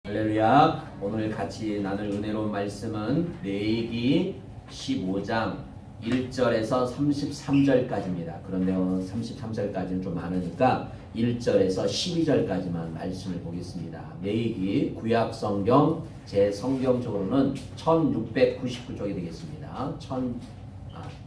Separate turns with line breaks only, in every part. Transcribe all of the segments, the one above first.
할렐루야. 오늘 같이 나눌 은혜로운 말씀은 레위기 15장 1절에서 33절까지입니다. 그런데 33절까지는 좀 많으니까 1절에서 12절까지만 말씀을 보겠습니다. 레위기 구약 성경 제 성경적으로는 1699쪽이 되겠습니다.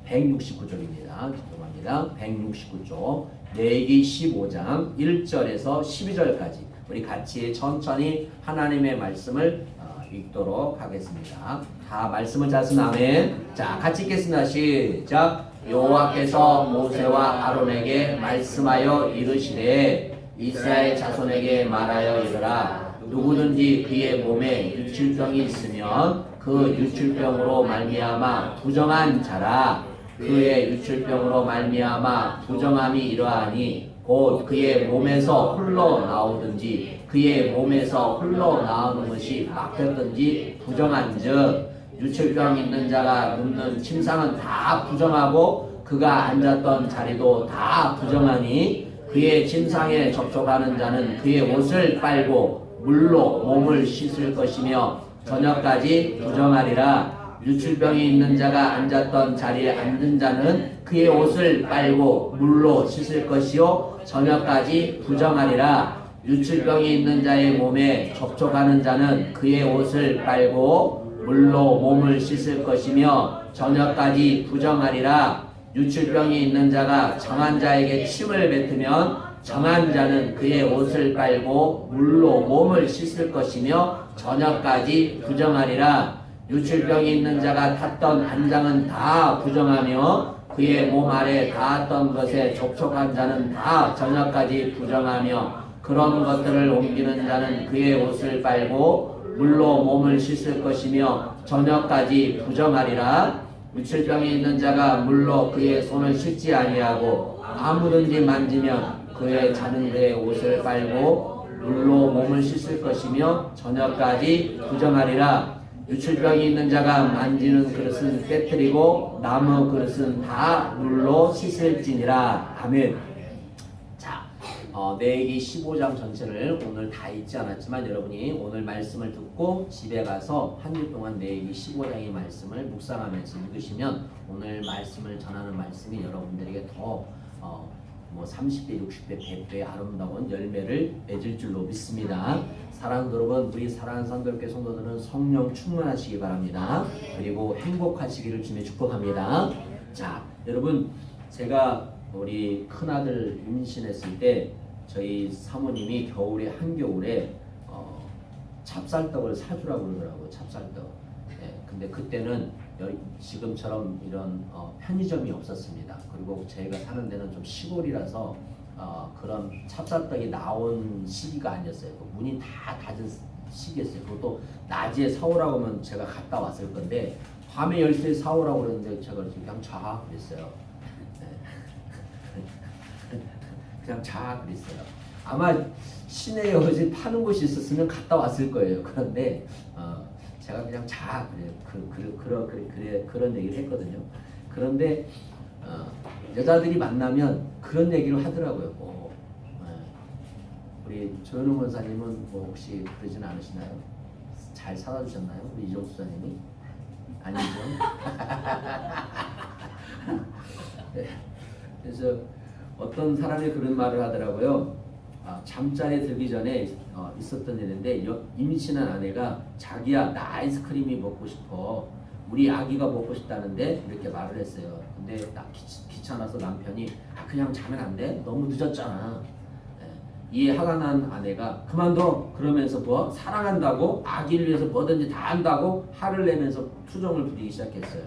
169쪽입니다. 죄송합니다. 169쪽 레위기 15장 1절에서 12절까지 우리 같이 천천히 하나님의 말씀을 읽도록 하겠습니다. 다 말씀을 잘 쓰면 아멘. 자, 같이 읽겠습니다. 시작. 여호와께서 모세와 아론에게 말씀하여 이르시되 이스라엘 자손에게 말하여 이르라. 누구든지 그의 몸에 유출병이 있으면 그 유출병으로 말미암아 부정한 자라. 그의 유출병으로 말미암아 부정함이 이러하니 곧 그의 몸에서 흘러나오든지 그의 몸에서 흘러나오는 것이 막혔든지 부정한즉 유출병 있는 자가 눕는 침상은 다 부정하고 그가 앉았던 자리도 다 부정하니 그의 침상에 접촉하는 자는 그의 옷을 빨고 물로 몸을 씻을 것이며 저녁까지 부정하리라. 유출병이 있는 자가 앉았던 자리에 앉은 자는 그의 옷을 빨고 물로 씻을 것이요 저녁까지 부정하리라. 유출병이 있는 자의 몸에 접촉하는 자는 그의 옷을 빨고 물로 몸을 씻을 것이며 저녁까지 부정하리라. 유출병이 있는 자가 정한 자에게 침을 뱉으면 정한 자는 그의 옷을 빨고 물로 몸을 씻을 것이며 저녁까지 부정하리라. 유출병이 있는 자가 탔던 안장은 다 부정하며 그의 몸 아래 닿았던 것에 접촉한 자는 다 저녁까지 부정하며 그런 것들을 옮기는 자는 그의 옷을 빨고 물로 몸을 씻을 것이며 저녁까지 부정하리라. 유출병이 있는 자가 물로 그의 손을 씻지 아니하고 아무든지 만지면 그의 자는 그의 옷을 빨고 물로 몸을 씻을 것이며 저녁까지 부정하리라. 유출병이 있는 자가 만지는 그릇은 깨뜨리고 나무 그릇은 다 물로 씻을지니라. 아멘. 자, 레위기 15장 전체를 오늘 다 읽지 않았지만 여러분이 오늘 말씀을 듣고 집에 가서 한 주 동안 레위기 15장의 말씀을 묵상하면서 읽으시면 오늘 말씀을 전하는 말씀이 여러분들에게 더 30배, 60배, 100배의 아름다운 열매를 맺을 줄로 믿습니다. 사랑하는 여러분, 우리 사랑하는 성도교회 성도들은 성령 충만하시기 바랍니다. 그리고 행복하시기를 주님의 축복합니다. 자, 여러분, 제가 우리 큰아들 임신했을 때 저희 사모님이 겨울에 한겨울에 찹쌀떡을 사주라고 그러더라고요. 찹쌀떡. 네, 근데 그때는 지금처럼 이런 편의점이 없었습니다. 그리고 저희가 사는 데는 좀 시골이라서 그런 찹쌀떡이 나온 시기가 아니었어요. 문이 다 닫은 시기였어요. 그것도 낮에 사오라고 하면 제가 갔다 왔을 건데 밤에 10시에 사오라고 그러는데 제가 그냥 자 그랬어요. 네. 그냥 자 그랬어요. 아마 시내에 어디 파는 곳이 있었으면 갔다 왔을 거예요. 그런데 제가 그냥 자 그런 얘기를 했거든요. 그런데 여자들이 만나면 그런 얘기를 하더라고요. 우리 조현웅 권사님은 혹시 그러진 않으시나요? 잘 살아주셨나요? 우리 이종수 사님이? 아니죠? 네. 그래서 어떤 사람이 그런 말을 하더라고요. 잠자리에 들기 전에 있었던 일인데 임신한 아내가 자기야 나 아이스크림이 먹고 싶어 우리 아기가 먹고 싶다는데 이렇게 말을 했어요. 근데 나 귀찮아서 남편이 그냥 자면 안 돼? 너무 늦었잖아. 이에 화가 난 아내가 그만둬 그러면서 사랑한다고 아기를 위해서 뭐든지 다 한다고 화를 내면서 투정을 부리기 시작했어요.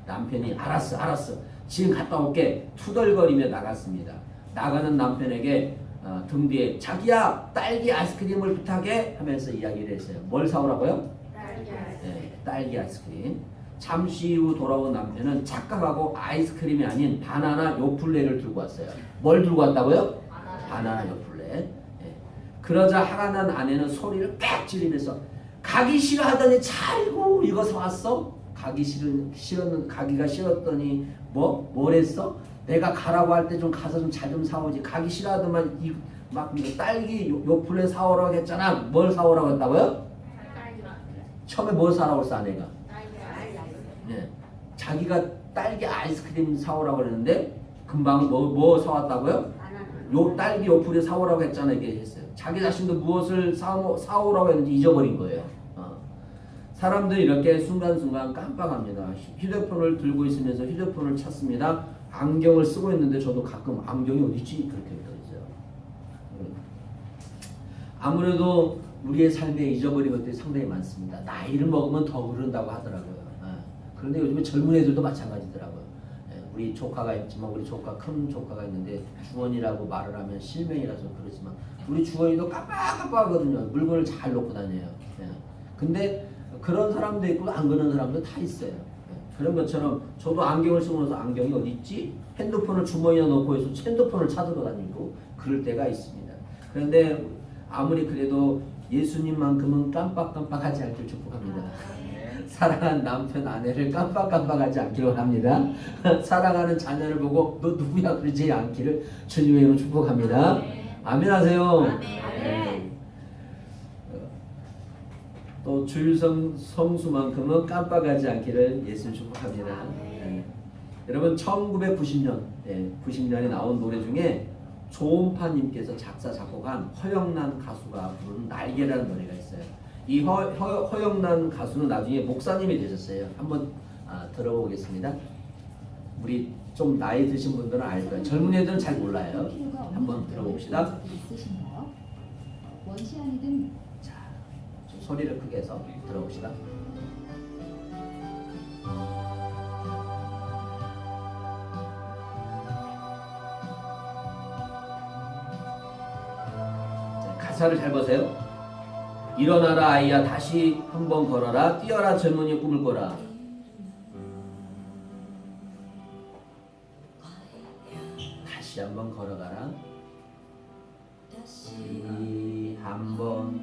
남편이 알았어 지금 갔다 올게 투덜거리며 나갔습니다. 나가는 남편에게 등 뒤에 자기야 딸기 아이스크림을 부탁해 하면서 이야기를 했어요. 뭘 사오라고요? 딸기 아이스크림. 네, 딸기 아이스크림. 잠시 후 돌아온 남편은 착각하고 아이스크림이 아닌 바나나 요플레를 들고 왔어요. 뭘 들고 왔다고요? 바나나 요플레. 네. 그러자 화가 난 아내는 소리를 빽 지르면서 가기 싫어하더니 잘고 이거 사왔어? 가기가 싫었더니 뭘 했어? 내가 가라고 할 때 좀 가서 좀 잘 좀 사오지. 가기 싫어하더만 막 딸기 요플레 사오라고 했잖아. 뭘 사오라고 했다고요? 처음에 뭘 사라고 그랬어 아내가? 네. 자기가 딸기 아이스크림 사오라고 그랬는데 금방 뭐 사왔다고요? 요 딸기 요플에 사오라고 했잖아요. 이렇게 했어요. 자기 자신도 무엇을 사오라고 했는지 잊어버린 거예요. 사람들이 이렇게 순간순간 깜빡합니다. 휴대폰을 들고 있으면서 휴대폰을 찾습니다. 안경을 쓰고 있는데 저도 가끔 안경이 어디 있지? 그렇게 느껴져요. 아무래도 우리의 삶에 잊어버린 것들이 상당히 많습니다. 나이를 먹으면 더 그런다고 하더라고요. 그런데 요즘에 젊은 애들도 마찬가지더라고요. 우리 조카가 있지만 우리 조카 큰 조카가 있는데 주원이라고 말을 하면 실명이라서 그렇지만 우리 주원이도 깜빡깜빡하거든요. 물건을 잘 놓고 다녀요. 근데 그런 사람도 있고 안 그런 사람도 다 있어요. 그런 것처럼 저도 안경을 쓰고 나서 안경이 어디 있지? 핸드폰을 주머니에 넣고 해서 핸드폰을 찾으러 다니고 그럴 때가 있습니다. 그런데 아무리 그래도 예수님만큼은 깜빡깜빡하지 않길 축복합니다. 사랑하는 남편 아내를 깜빡깜빡하지 않기로 합니다. 사랑하는 자녀를 보고 너 누구야 그러지 않기를 주님의 이름으로 축복합니다. 아멘 하세요. 또 주일성 성수만큼은 깜빡하지 않기를 예수님 축복합니다. 여러분 1990년 90년에 나온 노래 중에 조은파님께서 작사 작곡한 허영란 가수가 부른 날개라는 노래가 있어요. 이 허영란 가수는 나중에 목사님이 되셨어요. 한번 들어보겠습니다. 우리 좀 나이 드신 분들은 알 거예요. 젊은 애들은 잘 몰라요. 한번 들어봅시다. 자, 좀 소리를 크게 해서 들어봅시다. 자, 가사를 잘 보세요. 일어나라 아이야 다시 한번 걸어라 뛰어라 젊은이 꿈을 꿔라. 다시 한번 걸어가라. 다시 한번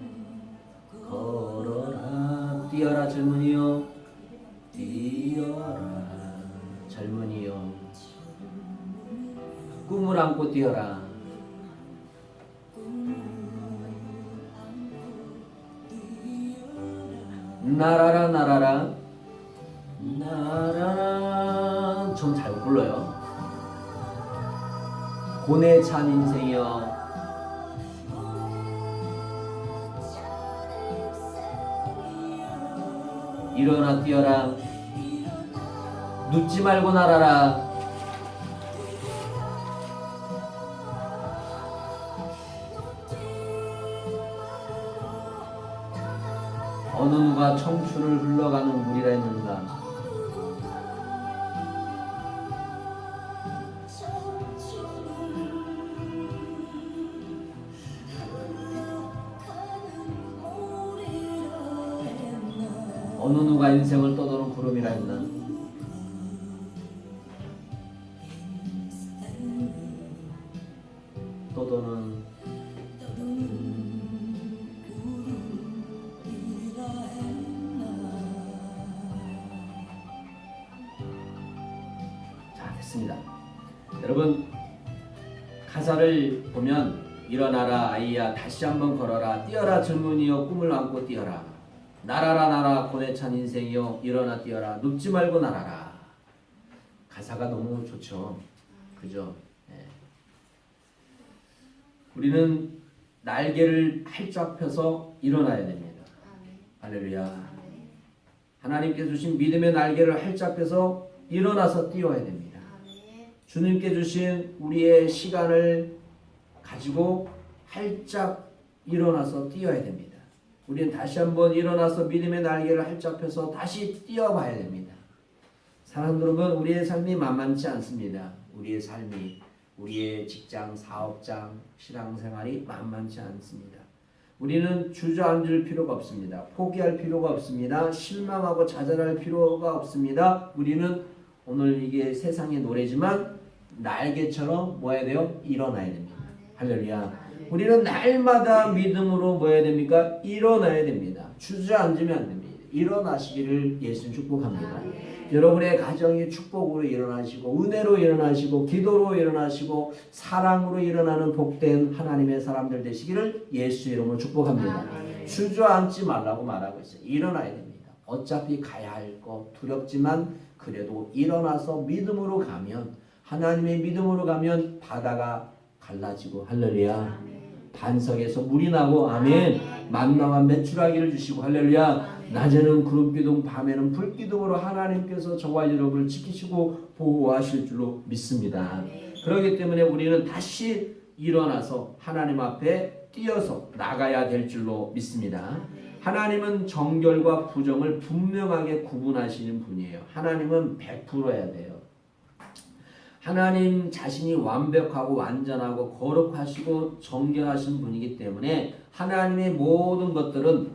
걸어라 뛰어라 젊은이여 뛰어라 젊은이여 꿈을 안고 뛰어라. 나라라 나라라 나라라 전 잘 불러요. 고뇌 찬 인생이여 일어나 뛰어라 눕지 말고 날아라. 어느 누가 청춘을 흘러가는 물이라 했는가. 어느 누가 인생을 떠도는 구름이라 했나. 떠도는 됐습니다. 여러분 가사를 보면 일어나라 아이야 다시 한번 걸어라 뛰어라 젊은이여 꿈을 안고 뛰어라 날아라 날아 고뇌 찬 인생이여 일어나 뛰어라 눕지 말고 날아라. 가사가 너무 좋죠. 그죠? 우리는 날개를 활짝 펴서 일어나야 됩니다. 할렐루야. 하나님께 주신 믿음의 날개를 활짝 펴서 일어나서 뛰어야 됩니다. 주님께 주신 우리의 시간을 가지고 활짝 일어나서 뛰어야 됩니다. 우리는 다시 한번 일어나서 믿음의 날개를 활짝 펴서 다시 뛰어봐야 됩니다. 사랑하는 여러분, 우리의 삶이 만만치 않습니다. 우리의 삶이, 우리의 직장, 사업장, 신앙생활이 만만치 않습니다. 우리는 주저앉을 필요가 없습니다. 포기할 필요가 없습니다. 실망하고 좌절할 필요가 없습니다. 우리는 오늘 이게 세상의 노래지만 날개처럼 뭐 해야 돼요? 일어나야 됩니다. 할렐루야. 우리는 날마다 믿음으로 뭐 해야 됩니까? 일어나야 됩니다. 주저앉으면 안 됩니다. 일어나시기를 예수님 축복합니다. 여러분의 가정이 축복으로 일어나시고 은혜로 일어나시고 기도로 일어나시고 사랑으로 일어나는 복된 하나님의 사람들 되시기를 예수 이름으로 축복합니다. 주저앉지 말라고 말하고 있어요. 일어나야 됩니다. 어차피 가야 할 거 두렵지만 그래도 일어나서 믿음으로 가면 하나님의 믿음으로 가면 바다가 갈라지고 할렐루야. 반석에서 물이 나고 아멘. 만나와 메추라기를 주시고 할렐루야. 낮에는 구름기둥 밤에는 불기둥으로 하나님께서 저와 여러분을 지키시고 보호하실 줄로 믿습니다. 그렇기 때문에 우리는 다시 일어나서 하나님 앞에 뛰어서 나가야 될 줄로 믿습니다. 하나님은 정결과 부정을 분명하게 구분하시는 분이에요. 하나님은 100%여야 돼요. 하나님 자신이 완벽하고 완전하고 거룩하시고 정결하신 분이기 때문에 하나님의 모든 것들은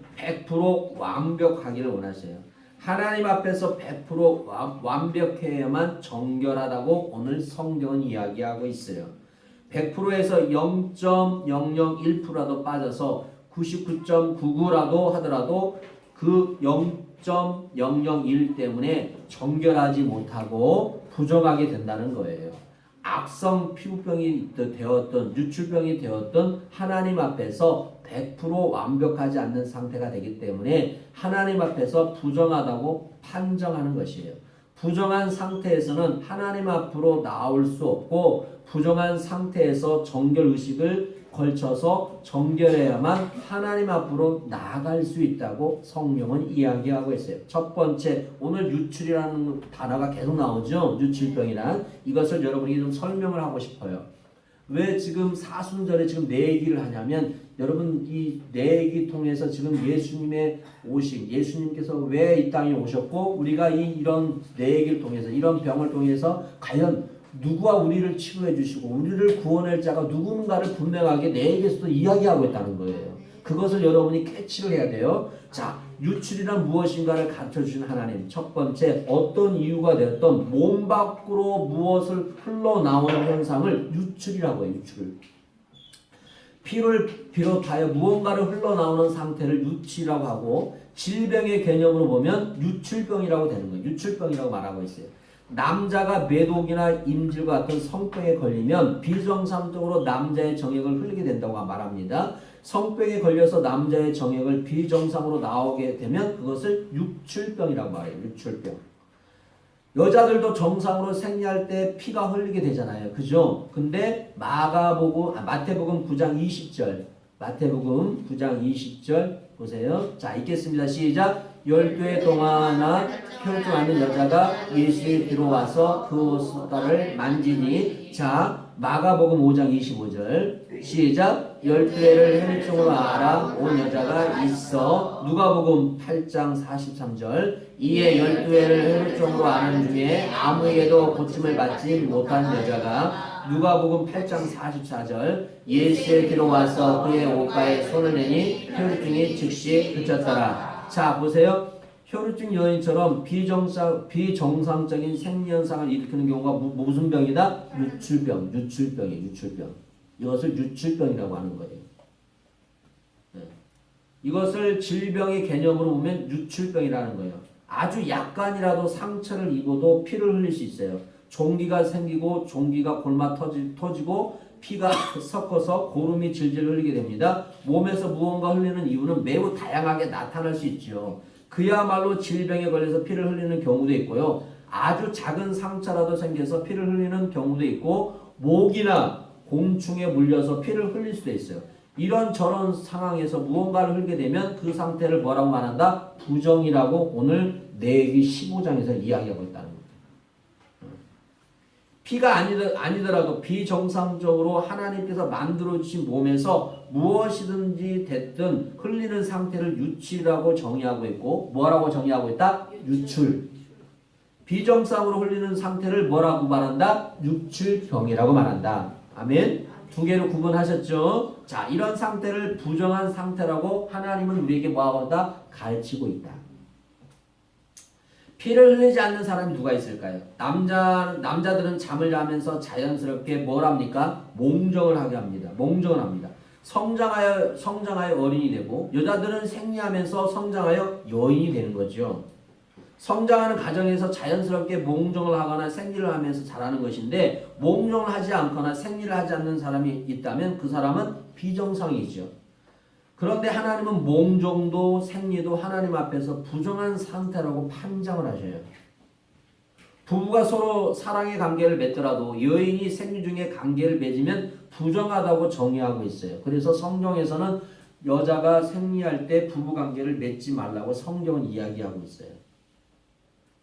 100% 완벽하기를 원하세요. 하나님 앞에서 100% 완벽해야만 정결하다고 오늘 성경은 이야기하고 있어요. 100%에서 0.001%라도 빠져서 99.99라도 하더라도 그 0.001 때문에 정결하지 못하고 부정하게 된다는 거예요. 악성 피부병이 되었던 유출병이 되었던 하나님 앞에서 100% 완벽하지 않는 상태가 되기 때문에 하나님 앞에서 부정하다고 판정하는 것이에요. 부정한 상태에서는 하나님 앞으로 나올 수 없고 부정한 상태에서 정결의식을 걸쳐서 정결해야만 하나님 앞으로 나아갈 수 있다고 성경은 이야기하고 있어요. 첫 번째, 오늘 유출이라는 단어가 계속 나오죠. 유출병이란. 이것을 여러분이 좀 설명을 하고 싶어요. 왜 지금 사순절에 지금 내 얘기를 하냐면 여러분 이 내 얘기 통해서 지금 예수님의 오심, 예수님께서 왜 이 땅에 오셨고 우리가 이런 내 얘기를 통해서 이런 병을 통해서 과연 누구와 우리를 치료해 주시고 우리를 구원할 자가 누군가를 분명하게 내게서도 이야기하고 있다는 거예요. 그것을 여러분이 캐치를 해야 돼요. 자, 유출이란 무엇인가를 가르쳐 주신 하나님. 첫 번째, 어떤 이유가 되었던 몸 밖으로 무엇을 흘러나오는 현상을 유출이라고 해요. 유출. 피를 비롯하여 무언가를 흘러나오는 상태를 유출이라고 하고 질병의 개념으로 보면 유출병이라고 되는 거예요. 유출병이라고 말하고 있어요. 남자가 매독이나 임질과 같은 성병에 걸리면 비정상적으로 남자의 정액을 흘리게 된다고 말합니다. 성병에 걸려서 남자의 정액을 비정상으로 나오게 되면 그것을 유출병이라고 말해요. 유출병. 여자들도 정상으로 생리할 때 피가 흘리게 되잖아요. 그죠? 근데 마태복음 9장 20절. 마태복음 9장 20절 보세요. 자, 읽겠습니다. 시작. 12해 동안이나 혈중하는 여자가 예수의 뒤로 와서 그 옷가를 만지니. 자, 마가복음 5장 25절. 시작. 12해를 혈중으로 알아온 여자가 있어. 누가복음 8장 43절. 이에 12해를 혈중으로 아는 중에 아무에게도 고침을 받지 못한 여자가. 누가복음 8장 44절. 예수의 뒤로 와서 그의 옷가에 손을 내니 혈중이 즉시 그쳤더라. 자, 보세요. 혈우증 여인처럼 비정상적인 생리현상을 일으키는 경우가 무슨 병이다? 유출병이에요. 유출병. 이것을 유출병이라고 하는 거예요. 네. 이것을 질병의 개념으로 보면 유출병이라는 거예요. 아주 약간이라도 상처를 입어도 피를 흘릴 수 있어요. 종기가 생기고 종기가 골마 터지고 피가 섞어서 고름이 질질 흘리게 됩니다. 몸에서 무언가 흘리는 이유는 매우 다양하게 나타날 수 있죠. 그야말로 질병에 걸려서 피를 흘리는 경우도 있고요. 아주 작은 상처라도 생겨서 피를 흘리는 경우도 있고 목이나 곤충에 물려서 피를 흘릴 수도 있어요. 이런 저런 상황에서 무언가를 흘리게 되면 그 상태를 뭐라고 말한다? 부정이라고 오늘 레위기 15장에서 이야기하고 있다는 거예요. 피가 아니더라도 비정상적으로 하나님께서 만들어주신 몸에서 무엇이든지 됐든 흘리는 상태를 유출이라고 정의하고 있고 뭐라고 정의하고 있다? 유출. 비정상으로 흘리는 상태를 뭐라고 말한다? 유출병이라고 말한다. 아멘. 두 개로 구분하셨죠? 자, 이런 상태를 부정한 상태라고 하나님은 우리에게 뭐하고 있다? 가르치고 있다. 피를 흘리지 않는 사람이 누가 있을까요? 남자들은 잠을 자면서 자연스럽게 뭘 합니까? 몽정을 하게 합니다. 몽정을 합니다. 성장하여 어린이 되고 여자들은 생리하면서 성장하여 여인이 되는 거죠. 성장하는 과정에서 자연스럽게 몽정을 하거나 생리를 하면서 자라는 것인데 몽정을 하지 않거나 생리를 하지 않는 사람이 있다면 그 사람은 비정상이죠. 그런데 하나님은 몽정도 생리도 하나님 앞에서 부정한 상태라고 판정을 하셔요. 부부가 서로 사랑의 관계를 맺더라도 여인이 생리 중에 관계를 맺으면 부정하다고 정의하고 있어요. 그래서 성경에서는 여자가 생리할 때 부부 관계를 맺지 말라고 성경은 이야기하고 있어요.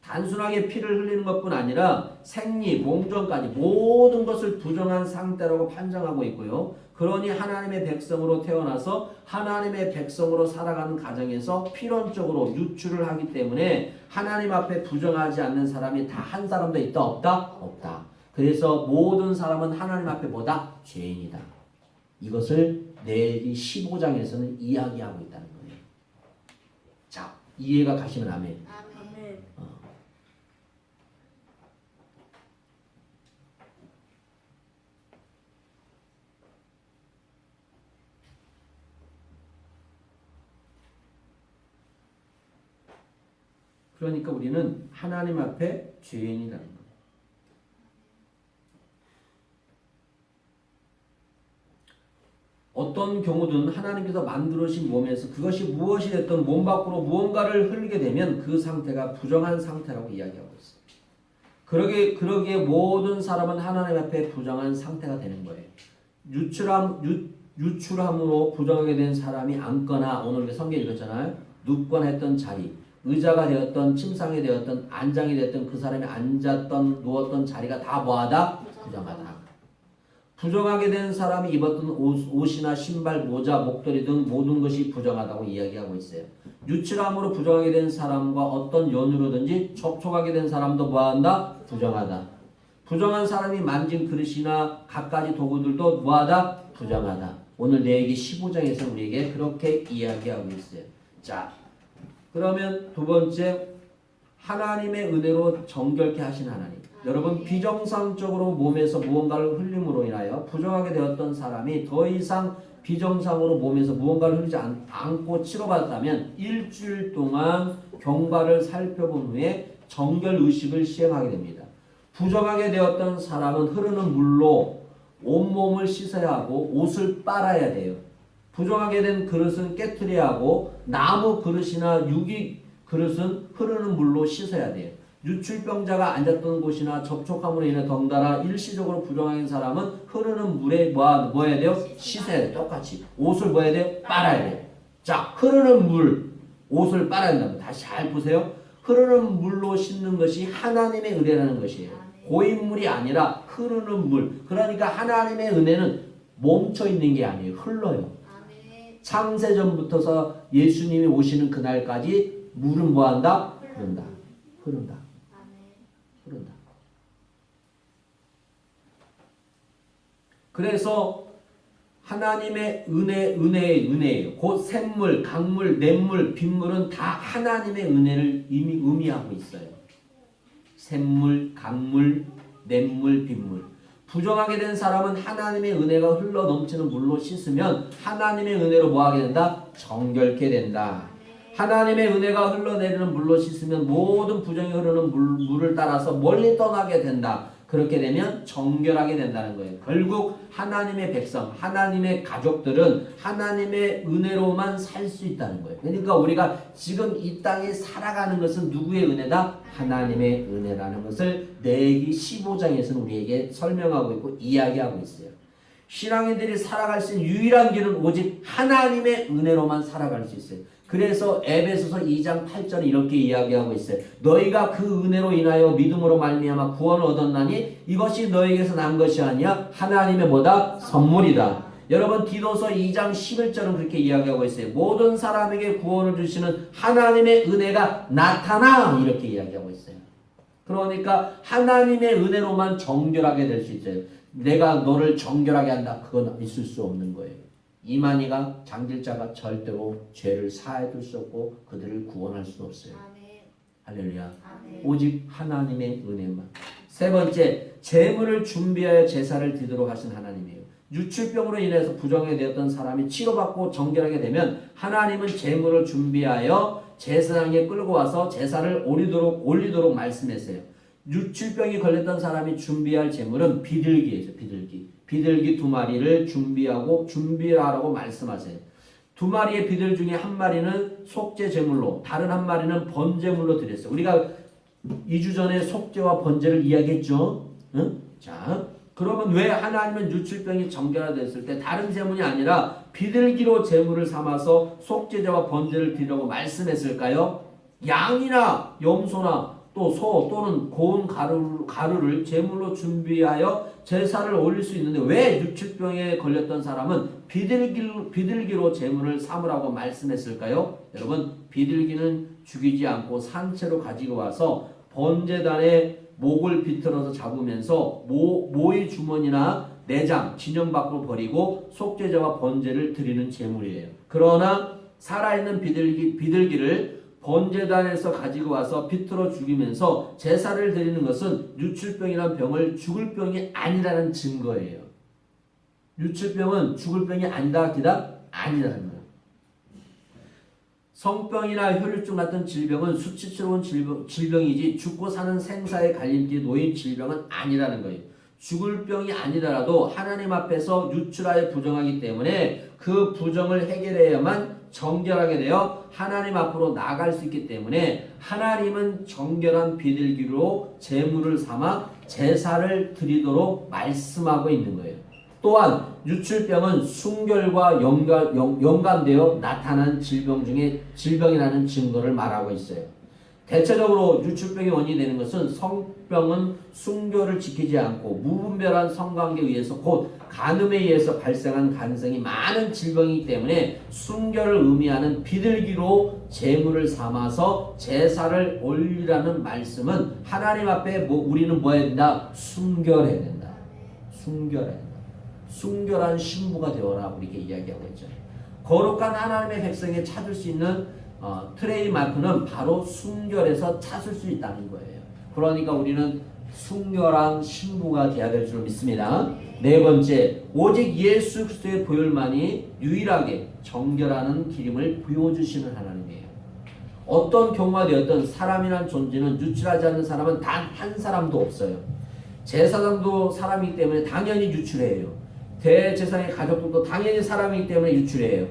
단순하게 피를 흘리는 것뿐 아니라 생리, 몽정까지 모든 것을 부정한 상태라고 판정하고 있고요. 그러니 하나님의 백성으로 태어나서 하나님의 백성으로 살아가는 가정에서 필연적으로 유출을 하기 때문에 하나님 앞에 부정하지 않는 사람이 다 한 사람도 있다 없다? 없다. 그래서 모든 사람은 하나님 앞에 뭐다? 죄인이다. 이것을 레위기 15장에서는 이야기하고 있다는 거예요. 자, 이해가 가시면 아멘. 그러니까 우리는 하나님 앞에 죄인이라는 거예요. 어떤 경우든 하나님께서 만들어주신 몸에서 그것이 무엇이 됐든 몸 밖으로 무언가를 흘리게 되면 그 상태가 부정한 상태라고 이야기하고 있어요. 그러기에 모든 사람은 하나님 앞에 부정한 상태가 되는 거예요. 유출함으로 부정하게 된 사람이 앉거나 오늘 성경 읽었잖아요. 눕거나 했던 자리, 의자가 되었던 침상이 되었던 안장이 되었던 그 사람이 앉았던 누웠던 자리가 다 뭐하다? 부정하다. 부정하게 된 사람이 입었던 옷이나 신발, 모자, 목도리 등 모든 것이 부정하다고 이야기하고 있어요. 유출함으로 부정하게 된 사람과 어떤 연유로든지 접촉하게 된 사람도 뭐한다? 부정하다. 부정한 사람이 만진 그릇이나 갖가지 도구들도 뭐하다? 부정하다. 오늘 레위기 15장에서 우리에게 그렇게 이야기하고 있어요. 자, 그러면 두 번째, 하나님의 은혜로 정결케 하신 하나님. 여러분, 비정상적으로 몸에서 무언가를 흘림으로 인하여 부정하게 되었던 사람이 더 이상 비정상으로 몸에서 무언가를 흘리지 않고 치료받았다면 일주일 동안 경과를 살펴본 후에 정결 의식을 시행하게 됩니다. 부정하게 되었던 사람은 흐르는 물로 온몸을 씻어야 하고 옷을 빨아야 돼요. 부정하게 된 그릇은 깨트려야 하고 나무 그릇이나 유기 그릇은 흐르는 물로 씻어야 돼요. 유출병자가 앉았던 곳이나 접촉함으로 인해 덩달아 일시적으로 부정하게 된 사람은 흐르는 물에 뭐 해야 돼요? 씻어야 돼요. 똑같이. 옷을 뭐 해야 돼요? 빨아야 돼요. 자, 흐르는 물, 옷을 빨아야 된다. 다시 잘 보세요. 흐르는 물로 씻는 것이 하나님의 은혜라는 것이에요. 고인물이 아니라 흐르는 물. 그러니까 하나님의 은혜는 멈춰 있는 게 아니에요. 흘러요. 창세전부터서 예수님이 오시는 그날까지 물은 뭐한다? 흐른다. 흐른다. 흐른다. 그래서 하나님의 은혜예요. 곧 샘물, 강물, 냇물, 빗물은 다 하나님의 은혜를 의미하고 있어요. 샘물, 강물, 냇물, 빗물. 부정하게 된 사람은 하나님의 은혜가 흘러 넘치는 물로 씻으면 하나님의 은혜로 뭐하게 된다? 정결케 된다. 하나님의 은혜가 흘러내리는 물로 씻으면 모든 부정이 흐르는 물을 따라서 멀리 떠나게 된다. 그렇게 되면 정결하게 된다는 거예요. 결국 하나님의 백성, 하나님의 가족들은 하나님의 은혜로만 살 수 있다는 거예요. 그러니까 우리가 지금 이 땅에 살아가는 것은 누구의 은혜다? 하나님의 은혜라는 것을 레위기 15장에서는 우리에게 설명하고 있고 이야기하고 있어요. 신앙인들이 살아갈 수 있는 유일한 길은 오직 하나님의 은혜로만 살아갈 수 있어요. 그래서 에베소서 2장 8절에 이렇게 이야기하고 있어요. 너희가 그 은혜로 인하여 믿음으로 말미암아 구원을 얻었나니 이것이 너희에게서 난 것이 아니야 하나님의 뭐다? 선물이다. 여러분 디도서 2장 11절은 그렇게 이야기하고 있어요. 모든 사람에게 구원을 주시는 하나님의 은혜가 나타나 이렇게 이야기하고 있어요. 그러니까 하나님의 은혜로만 정결하게 될 수 있어요. 내가 너를 정결하게 한다. 그건 있을 수 없는 거예요. 이만희가 장길자가 절대로 죄를 사해줄 수 없고 그들을 구원할 수 없어요. 아멘. 할렐루야. 아멘. 오직 하나님의 은혜만. 세 번째, 제물을 준비하여 제사를 드리도록 하신 하나님이에요. 유출병으로 인해서 부정이 되었던 사람이 치료받고 정결하게 되면 하나님은 제물을 준비하여 제사장에 끌고 와서 제사를 올리도록 말씀했어요. 유출병이 걸렸던 사람이 준비할 제물은 비둘기예요. 비둘기 2마리를 준비하라고 말씀하세요. 2마리의 비둘 중에 1마리는 속죄 제물로, 다른 1마리는 번제물로 드렸어요. 우리가 2주 전에 속죄와 번제를 이야기했죠. 응? 자, 그러면 왜 하나님은 유출병이 정결화됐을 때 다른 제물이 아니라 비둘기로 제물을 삼아서 속죄제와 번제를 드리라고 말씀했을까요? 양이나 염소나 또 소 또는 고운 가루를 제물로 준비하여 제사를 올릴 수 있는데 왜 유출병에 걸렸던 사람은 비둘기로 제물을 삼으라고 말씀했을까요? 여러분, 비둘기는 죽이지 않고 산채로 가지고 와서 번제단에 목을 비틀어서 잡으면서 모의 주머니나 내장, 진영 밖으로 버리고 속죄제와 번제를 드리는 제물이에요. 그러나 살아있는 비둘기를 번제단에서 가지고 와서 비틀어 죽이면서 제사를 드리는 것은 유출병이라는 병을 죽을 병이 아니라는 증거예요. 유출병은 죽을 병이 아니다, 아니라는 거예요. 성병이나 혈류증 같은 질병은 수치스러운 질병이지 죽고 사는 생사의 갈림길에 놓인 질병은 아니라는 거예요. 죽을 병이 아니더라도 하나님 앞에서 유출하여 부정하기 때문에 그 부정을 해결해야만 정결하게 되어 하나님 앞으로 나아갈 수 있기 때문에 하나님은 정결한 비둘기로 제물을 삼아 제사를 드리도록 말씀하고 있는 거예요. 또한 유출병은 순결과 연관되어 나타난 질병 중에 질병이라는 증거를 말하고 있어요. 대체적으로 유출병이 원인이 되는 것은 성병은 순결을 지키지 않고 무분별한 성관계에 의해서 곧 간음에 의해서 발생한 가능성이 많은 질병이기 때문에 순결을 의미하는 비둘기로 제물을 삼아서 제사를 올리라는 말씀은 하나님 앞에 우리는 뭐 해야 된다? 순결해야 된다. 순결해야 된다. 순결한 신부가 되어라 우리에게 이야기하고 있죠. 거룩한 하나님의 백성에 찾을 수 있는 트레이마크는 바로 순결에서 찾을 수 있다는 거예요. 그러니까 우리는 순결한 신부가 되어야 될 줄 믿습니다. 네 번째, 오직 예수 그리스도의 보혈만이 유일하게 정결하는 기름을 부어주시는 하나님이에요. 어떤 경우가 되었든 사람이란 존재는 유출하지 않는 사람은 단 한 사람도 없어요. 제사장도 사람이기 때문에 당연히 유출해요. 대제사장의 가족들도 당연히 사람이기 때문에 유출해요.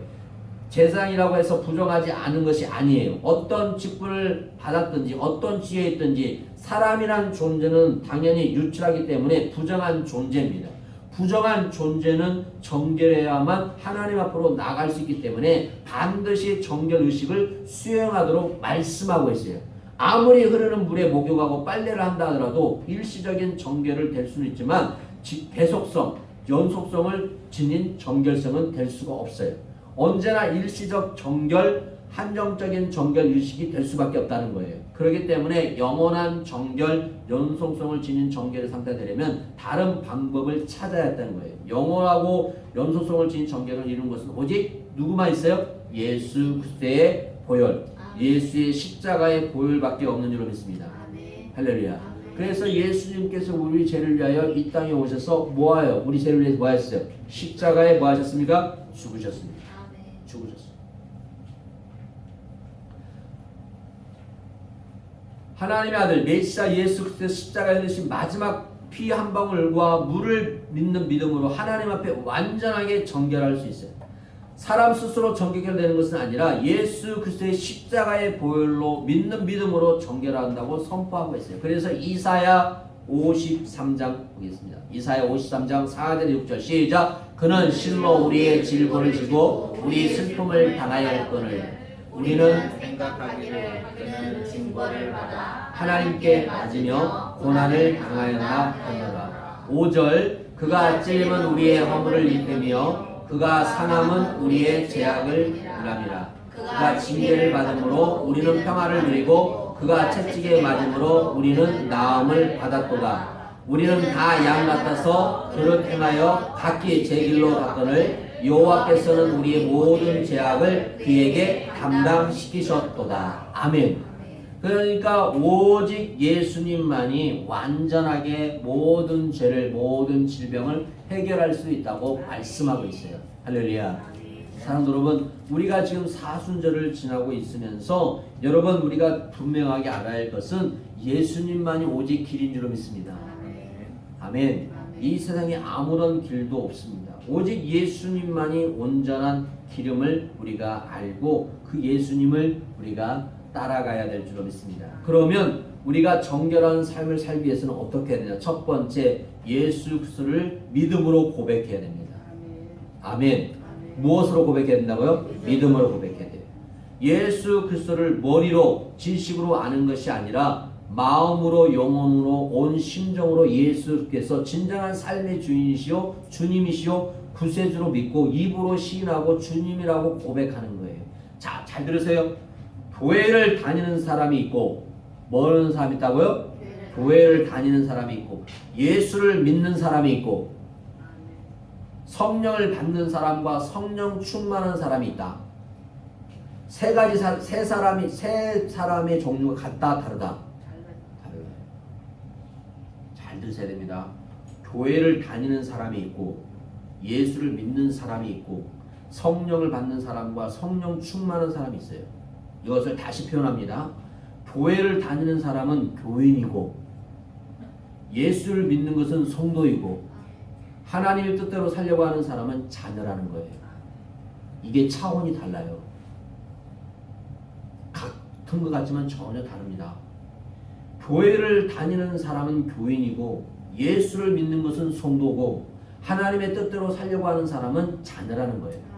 제사장이라고 해서 부정하지 않은 것이 아니에요. 어떤 직분을 받았든지 어떤 지혜에 있든지 사람이란 존재는 당연히 유출하기 때문에 부정한 존재입니다. 부정한 존재는 정결해야만 하나님 앞으로 나갈 수 있기 때문에 반드시 정결의식을 수행하도록 말씀하고 있어요. 아무리 흐르는 물에 목욕하고 빨래를 한다 하더라도 일시적인 정결을 될 수는 있지만 계속성, 연속성을 지닌 정결성은 될 수가 없어요. 언제나 일시적 정결, 한정적인 정결 의식이 될 수밖에 없다는 거예요. 그렇기 때문에 영원한 정결, 연속성을 지닌 정결의 상태가 되려면 다른 방법을 찾아야 한다는 거예요. 영원하고 연속성을 지닌 정결을 이루는 것은 오직 누구만 있어요? 예수 그리스도의 보혈, 예수의 십자가의 보혈밖에 없는 줄로 믿습니다. 할렐루야. 그래서 예수님께서 우리 죄를 위하여 이 땅에 오셔서 뭐하여? 우리 죄를 위해서 뭐하셨어요? 십자가에 뭐하셨습니까? 죽으셨습니다. 죽으셨어요. 하나님의 아들 메시아 예수 그리스도의 십자가에 흘리신 마지막 피 한 방울과 물을 믿는 믿음으로 하나님 앞에 완전하게 정결할 수 있어요. 사람 스스로 정결되는 것은 아니라 예수 그리스도의 십자가의 보혈로 믿는 믿음으로 정결한다고 선포하고 있어요. 그래서 이사야 53장 보겠습니다. 이사야 53장 4절 6절 시작. 그는 실로 우리의 질고를 지고 우리 슬픔을 당하였거늘 우리는
생각하기를 그는 징벌을 받아
하나님께 맞으며 고난을 당하였나 하노라. 5절 그가 찔림은 우리의 허물을 입으며 그가 상함은 우리의 죄악을 일함이라. 그가 징계를 받음으로 우리는 평화를 누리고 그가 채찍에 맞음으로 우리는 나음을 받았도다. 우리는 다 양 같아서 그를 행하여 각기 제 길로 갔거늘 여호와께서는 우리의 모든 죄악을 그에게 담당시키셨도다. 아멘. 그러니까 오직 예수님만이 완전하게 모든 죄를, 모든 질병을 해결할 수 있다고 말씀하고 있어요. 할렐루야. 사랑도 여러분, 우리가 지금 사순절을 지나고 있으면서 여러분 우리가 분명하게 알아야 할 것은 예수님만이 오직 길인 줄 믿습니다. 아멘. 이 세상에 아무런 길도 없습니다. 오직 예수님만이 온전한 길임을 우리가 알고 그 예수님을 우리가 따라가야 될 줄로 믿습니다. 그러면 우리가 정결한 삶을 살기 위해서는 어떻게 해야 되냐? 첫 번째, 예수 그리스도를 믿음으로 고백해야 됩니다. 아멘. 무엇으로 고백해야 된다고요? 믿음으로 고백해야 돼요. 예수 그리스도를 머리로 지식으로 아는 것이 아니라 마음으로, 영혼으로, 온 심정으로 예수께서 진정한 삶의 주인이시요 주님이시요 구세주로 믿고 입으로 시인하고 주님이라고 고백하는 거예요. 자, 잘 들으세요. 교회를 다니는 사람이 있고 뭐하는 사람이 있다고요? 교회를 다니는 사람이 있고 예수를 믿는 사람이 있고 성령을 받는 사람과 성령 충만한 사람이 있다. 세 사람의 종류가 같다 다르다. 달라요. 잘 들으셔야 됩니다. 교회를 다니는 사람이 있고 예수를 믿는 사람이 있고 성령을 받는 사람과 성령 충만한 사람이 있어요. 이것을 다시 표현합니다. 교회를 다니는 사람은 교인이고 예수를 믿는 것은 성도이고 하나님의 뜻대로 살려고 하는 사람은 자녀라는 거예요. 이게 차원이 달라요. 같은 것 같지만 전혀 다릅니다. 교회를 다니는 사람은 교인이고 예수를 믿는 것은 성도고 하나님의 뜻대로 살려고 하는 사람은 자녀라는 거예요.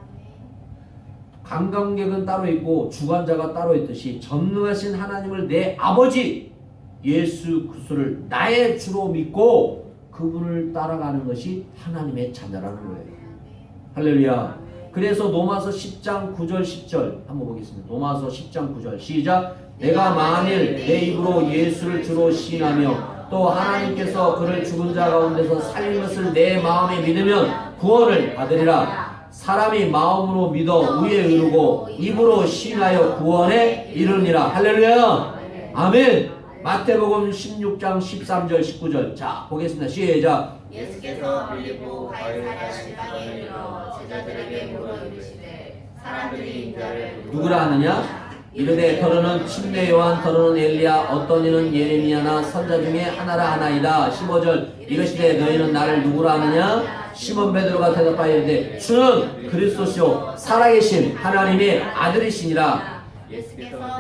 관광객은 따로 있고 주관자가 따로 있듯이 전능하신 하나님을 내 아버지 예수 그리스도를 나의 주로 믿고 그분을 따라가는 것이 하나님의 자녀라는 거예요. 할렐루야. 그래서 로마서 10장 9절 10절 한번 보겠습니다. 로마서 10장 9절 시작. 내가 만일 내 입으로 예수를 주로 시인하며 또 하나님께서 그를 죽은 자 가운데서 살린 것을 내 마음에 믿으면 구원을 받으리라. 사람이 마음으로 믿어 의에 이르고 입으로 시인하여 구원에 이르니라. 할렐루야. 아멘. 마태복음 16장 13절 19절 자 보겠습니다. 시작.
예수께서 빌립보 가이사랴 시방에 이르러 제자들에게 물어 이르시되 사람들이 인자를
누구라 하느냐? 이르되 더러는 침례 요한 더러는 엘리야 어떤 이는 예레미야나 선자 중에 하나라 하나이다. 15절 이르시되 너희는 나를 누구라 하느냐? 시몬 베드로가 대답하여 이르되 주는 그리스도시요 살아계신 하나님의 아들이시니라.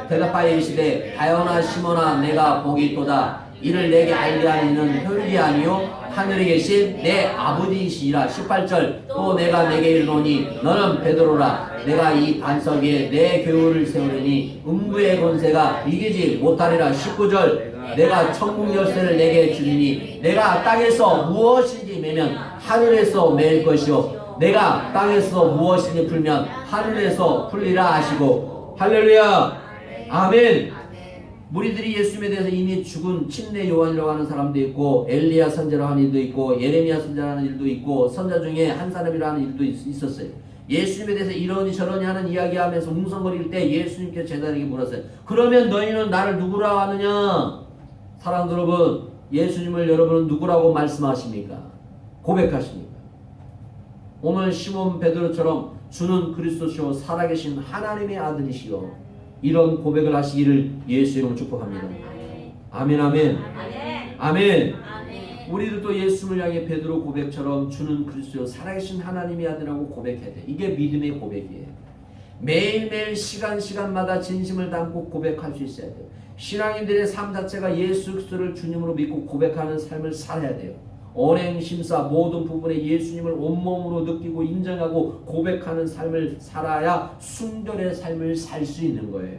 대답하여 이르시되 다요나 시몬아 내가 복이 있도다. 이를 내게 알게 하는 이는 혈육이 아니요 하늘에 계신 내 아버지이시니라. 18절 또 내가 내게 이르노니 너는 베드로라. 내가 이 반석 위에 내 교회를 세우리니 음부의 권세가 이기지 못하리라. 19절 내가 천국 열쇠를 내게 주리니 내가 땅에서 무엇인지 매면 하늘에서 매일 것이요 내가 땅에서 무엇인지 풀면 하늘에서 풀리라 하시고. 할렐루야. 아멘. 무리들이 예수님에 대해서 이미 죽은 침례 요한이라고 하는 사람도 있고 엘리야 선자라고 하는 일도 있고 예레미야 선자라는 일도 있고 선자 중에 한 사람이라는 일도 있었어요. 예수님에 대해서 이러니 저러니 하는 이야기하면서 웅성거릴 때 예수님께서 제자들에게 물었어요. 그러면 너희는 나를 누구라고 하느냐? 사랑하는 여러분, 예수님을 여러분은 누구라고 말씀하십니까? 고백하십니까? 오늘 시몬 베드로처럼 주는 그리스도시요 살아계신 하나님의 아들이시요 이런 고백을 하시기를 예수 이름으로 축복합니다. 아멘 아멘 아멘. 우리도 또 예수를 향해 베드로 고백처럼 주는 그리스도 살아계신 하나님의 아들이라고 고백해야 돼. 이게 믿음의 고백이에요. 매일매일 시간마다 진심을 담고 고백할 수 있어야 돼요. 신앙인들의 삶 자체가 예수 그리스도를 주님으로 믿고 고백하는 삶을 살아야 돼요. 언행, 심사 모든 부분에 예수님을 온몸으로 느끼고 인정하고 고백하는 삶을 살아야 순결의 삶을 살 수 있는 거예요.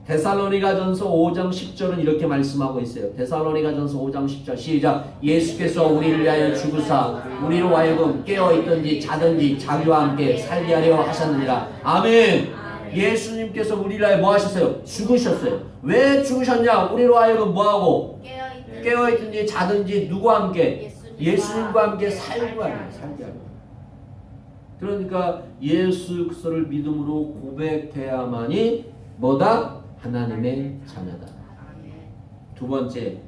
데살로니가전서 5장 10절은 이렇게 말씀하고 있어요. 데살로니가전서 5장 10절 시작. 예수께서 우리를 위하여 죽으사 우리로 하여금 깨어있든지 자든지 자기와 함께 살게 하려 하셨느니라. 아멘. 예수님께서 우리를 위하여 뭐 하셨어요? 죽으셨어요. 왜 죽으셨냐? 우리로 하여금 뭐하고? 깨어있든지 자든지 누구와 함께? 예수님과 함께 살게 하려. 그러니까 예수 그리스도를 믿음으로 고백해야만이 뭐다? 하나님의 자녀다. 두 번째,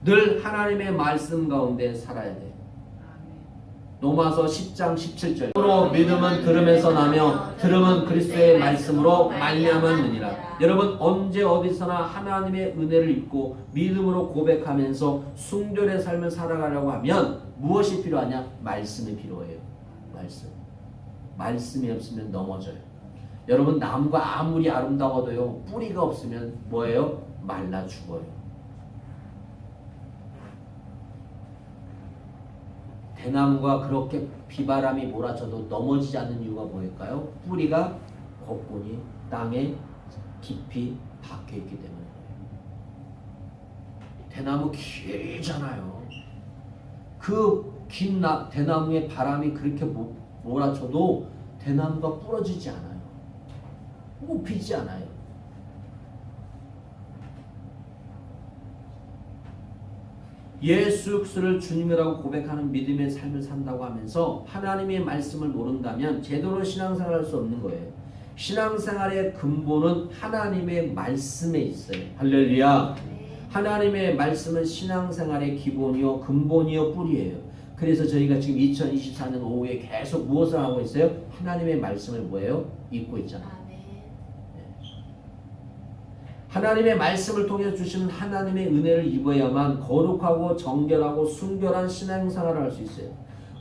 늘 하나님의 말씀 가운데 살아야 돼. 로마서 10장 17절. 로 믿음은 들음에서 나며 들음은 그리스도의 말씀으로 말미암았느니라. 여러분, 언제 어디서나 하나님의 은혜를 입고 믿음으로 고백하면서 순결의 삶을 살아가려고 하면 무엇이 필요하냐? 말씀이 필요해요. 말씀이 없으면 넘어져요. 여러분, 나무가 아무리 아름다워도요, 뿌리가 없으면 뭐예요? 말라 죽어요. 대나무가 그렇게 비바람이 몰아쳐도 넘어지지 않는 이유가 뭐일까요? 뿌리가 곧군이 땅에 깊이 박혀 있기 때문에. 대나무 길잖아요. 그 긴 대나무에 바람이 그렇게 몰아쳐도 대나무가 부러지지 않아요. 뽑히지 않아요. 예수 그리스도를 주님이라고 고백하는 믿음의 삶을 산다고 하면서 하나님의 말씀을 모른다면 제대로 신앙생활을 할 수 없는 거예요. 신앙생활의 근본은 하나님의 말씀에 있어요. 할렐루야. 하나님의 말씀은 신앙생활의 기본이요, 근본이요, 뿌리예요. 그래서 저희가 지금 2024년 오후에 계속 무엇을 하고 있어요? 하나님의 말씀을 뭐예요? 읽고 있잖아요. 하나님의 말씀을 통해 주시는 하나님의 은혜를 입어야만 거룩하고 정결하고 순결한 신앙생활을 할 수 있어요.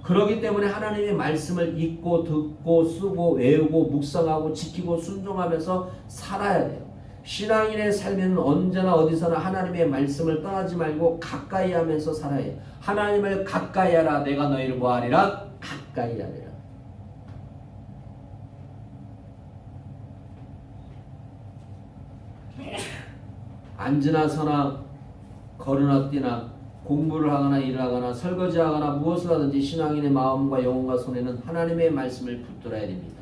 그렇기 때문에 하나님의 말씀을 읽고 듣고 쓰고 외우고 묵상하고 지키고 순종하면서 살아야 돼요. 신앙인의 삶에는 언제나 어디서나 하나님의 말씀을 떠나지 말고 가까이 하면서 살아야 해요. 하나님을 가까이 하라. 내가 너희를 뭐하리라? 가까이 하리라. 앉으나 서나 걸으나 뛰나 공부를 하거나 일을 하거나 설거지하거나 무엇을 하든지 신앙인의 마음과 영혼과 손에는 하나님의 말씀을 붙들어야 됩니다.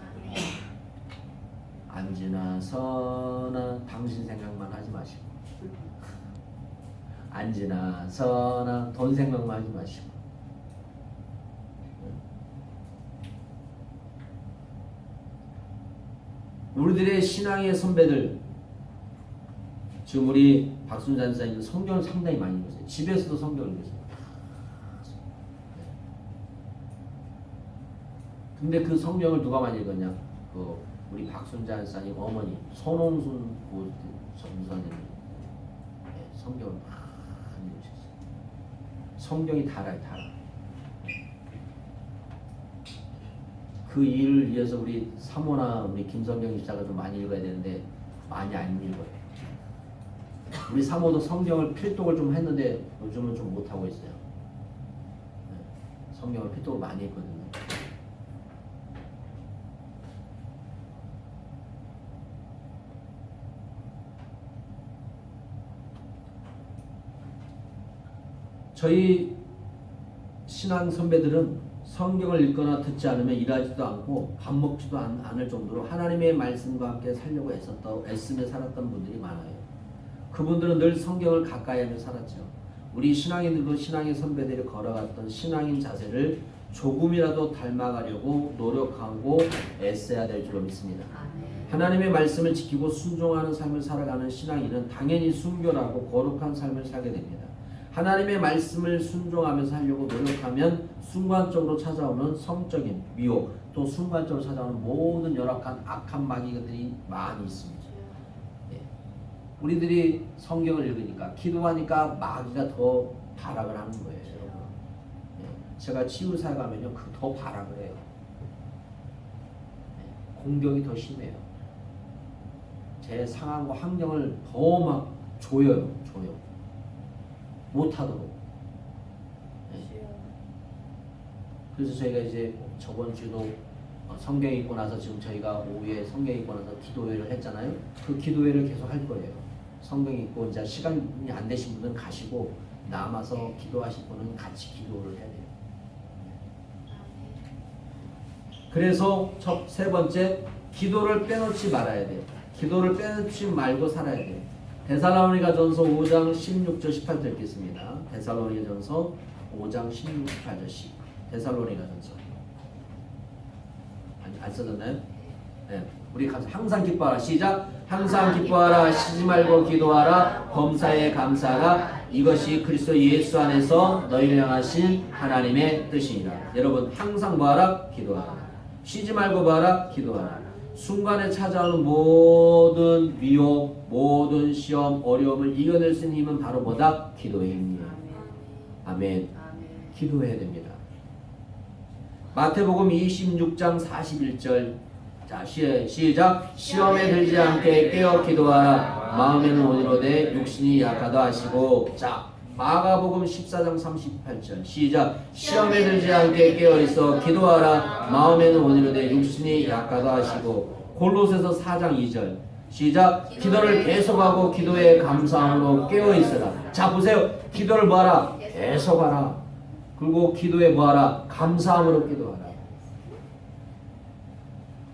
앉으나 서나 당신 생각만 하지 마시고, 앉으나 서나 돈 생각만 하지 마시고, 우리들의 신앙의 선배들, 지금 우리 박순자 전사님은 성경을 상당히 많이 읽으세요. 집에서도 성경을 읽으세요. 근데 그 성경을 누가 많이 읽었냐? 우리 박순자 전사님 어머니 손홍순 전사님 성경을 많이 읽으셨어요. 성경이 달아요, 달아. 그 일을 위해서 우리 사모나 우리 김성경 집사가 좀 많이 읽어야 되는데 많이 안 읽어요. 우리 사모도 성경을 필독을 좀 했는데 요즘은 좀 못하고 있어요. 성경을 필독을 많이 했거든요. 저희 신앙 선배들은 성경을 읽거나 듣지 않으면 일하지도 않고 밥 먹지도 않을 정도로 하나님의 말씀과 함께 살려고 애쓰며 살았던 분들이 많아요. 그분들은 늘 성경을 가까이 하며 살았죠. 우리 신앙인들도 신앙의 선배들이 걸어갔던 신앙인 자세를 조금이라도 닮아가려고 노력하고 애써야 될 줄로 믿습니다. 하나님의 말씀을 지키고 순종하는 삶을 살아가는 신앙인은 당연히 순결하고 거룩한 삶을 살게 됩니다. 하나님의 말씀을 순종하면서 하려고 노력하면 순간적으로 찾아오는 성적인 미혹, 또 순간적으로 찾아오는 모든 열악한 악한 마귀들이 많이 있습니다. 우리들이 성경을 읽으니까 기도하니까 마귀가 더 발악을 하는 거예요, 여러분. 제가 치유사에 가면요, 더 발악을 해요. 공격이 더 심해요. 제 상황과 환경을 더 막 조여요. 못하도록. 그래서 저희가 이제 저번 주도 성경 읽고 나서 지금 저희가 오후에 성경 읽고 나서 기도회를 했잖아요. 그 기도회를 계속 할 거예요. 성경 읽고 이제 시간이 안 되신 분들은 가시고 남아서 기도하실 분은 같이 기도를 해야 돼요. 그래서 세 번째, 기도를 빼놓지 말아야 돼요. 기도를 빼놓지 말고 살아야 돼요. 데살로니가전서 5장 16절 18절 읽겠습니다. 데살로니가전서 5장 16, 18절씩. 데살로니가전서 안 써졌나요? 네. 우리 항상 기뻐하라. 시작. 항상 기뻐하라. 쉬지 말고 기도하라. 범사에 감사하라. 이것이 그리스도 예수 안에서 너희를 향하신 하나님의 뜻이니라. 여러분 항상 뭐하라? 기도하라. 쉬지 말고 뭐하라? 기도하라. 순간에 찾아오는 모든 위협, 모든 시험, 어려움을 이겨낼 수 있는 힘은 바로 뭐다? 기도의 힘이에요. 아멘. 기도해야 됩니다. 마태복음 26장 41절. 자, 시작. 시험에 들지 않게 깨어 기도하라. 마음에는 원이로되 육신이 약하다 하시고. 자, 마가복음 14장 38절. 시작. 시험에 들지 않게 깨어 있어 기도하라. 마음에는 원이로되 육신이 약하다 하시고. 골로새서 4장 2절. 시작. 기도를 계속하고 기도에 감사함으로 깨어 있으라. 자, 보세요. 기도를 뭐하라? 계속하라. 그리고 기도에 뭐하라? 감사함으로 기도하라.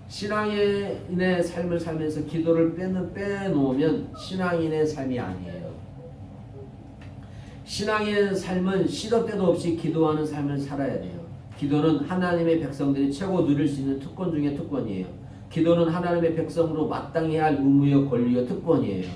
신앙인의 삶을 살면서 기도를 빼놓으면 신앙인의 삶이 아니에요. 신앙인의 삶은 시도 때도 없이 기도하는 삶을 살아야 돼요. 기도는 하나님의 백성들이 최고 누릴 수 있는 특권 중에 특권이에요. 기도는 하나님의 백성으로 마땅히 할 의무요 권리요 특권이에요.